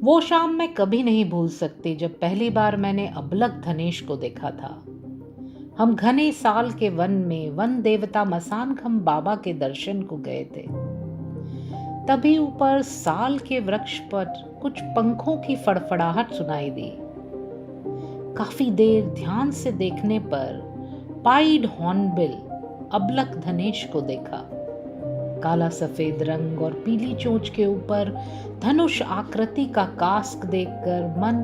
वो शाम मैं कभी नहीं भूल सकती जब पहली बार मैंने अबलख धनेश को देखा था। हम घने साल के वन में वन देवता मसानखम बाबा के दर्शन को गए थे। तभी ऊपर साल के वृक्ष पर कुछ पंखों की फड़फड़ाहट सुनाई दी। काफी देर ध्यान से देखने पर पाइड हॉर्नबिल अबलख धनेश को देखा। काला सफेद रंग और पीली चोंच के ऊपर धनुष आकृति का कास्क देखकर मन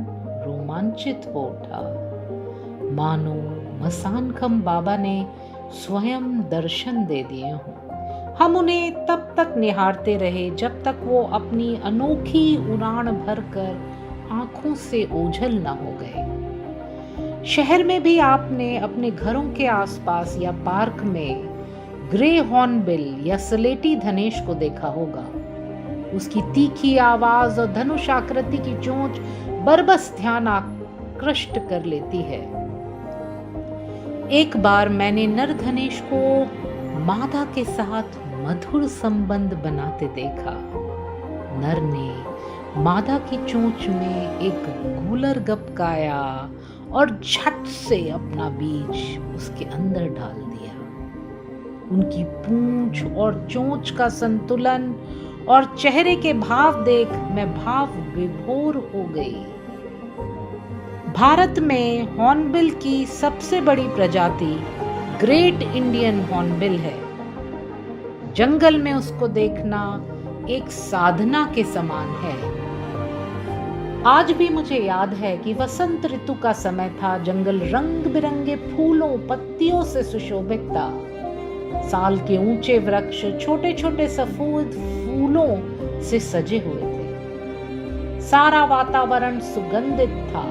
रोमांचित हो उठा, मानो मसानखम बाबा ने स्वयं दर्शन दे दिए हों। हम उन्हें तब तक निहारते रहे जब तक वो अपनी अनोखी उड़ान भरकर आंखों से ओझल न हो गए। शहर में भी आपने अपने घरों के आसपास या पार्क में ग्रे हॉर्नबिल या सलेटी धनेश को देखा होगा। उसकी तीखी आवाज और धनुष आकृति की चोंच बरबस ध्यान आकृष्ट कर लेती है। एक बार मैंने नर धनेश को मादा के साथ मधुर संबंध बनाते देखा। नर ने मादा की चोंच में एक गूलर गपकाया और झट से अपना बीज उसके अंदर डाल दिया। उनकी पूंछ और चोंच का संतुलन और चेहरे के भाव देख मैं भाव विभोर हो गई। भारत में हॉर्नबिल की सबसे बड़ी प्रजाति ग्रेट इंडियन हॉर्नबिल है। जंगल में उसको देखना एक साधना के समान है। आज भी मुझे याद है कि वसंत ऋतु का समय था। जंगल रंग बिरंगे फूलों पत्तियों से सुशोभित था। साल के ऊंचे वृक्ष छोटे छोटे सफेद फूलों से सजे हुए थे। सारा वातावरण सुगंधित था।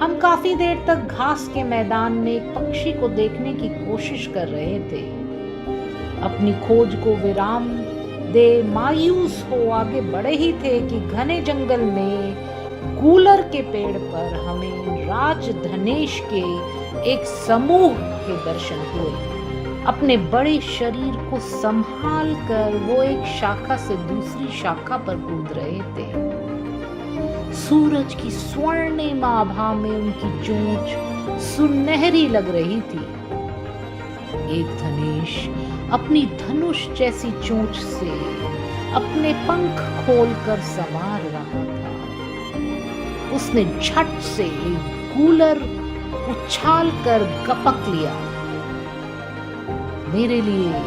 हम काफी देर तक घास के मैदान में एक पक्षी को देखने की कोशिश कर रहे थे। अपनी खोज को विराम दे मायूस हो आगे बढ़े ही थे कि घने जंगल में गूलर के पेड़ पर हमें राज धनेश के एक समूह के दर्शन हुए। अपने बड़े शरीर को संभाल कर वो एक शाखा से दूसरी शाखा पर कूद रहे थे। सूरज की स्वर्णिम आभा में उनकी चोंच सुनहरी लग रही थी। एक धनेश अपनी धनुष जैसी चोंच से अपने पंख खोलकर संवार रहा था। उसने झट से एक गूलर उछाल कर गपक लिया। मेरे लिए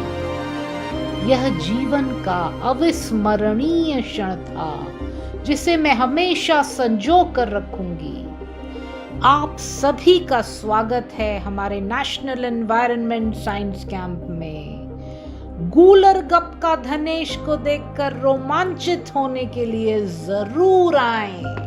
यह जीवन का अविस्मरणीय क्षण था जिसे मैं हमेशा संजो कर रखूंगी। आप सभी का स्वागत है हमारे नेशनल एनवायरनमेंट साइंस कैंप में। गूलर गप का धनेश को देखकर रोमांचित होने के लिए जरूर आएं।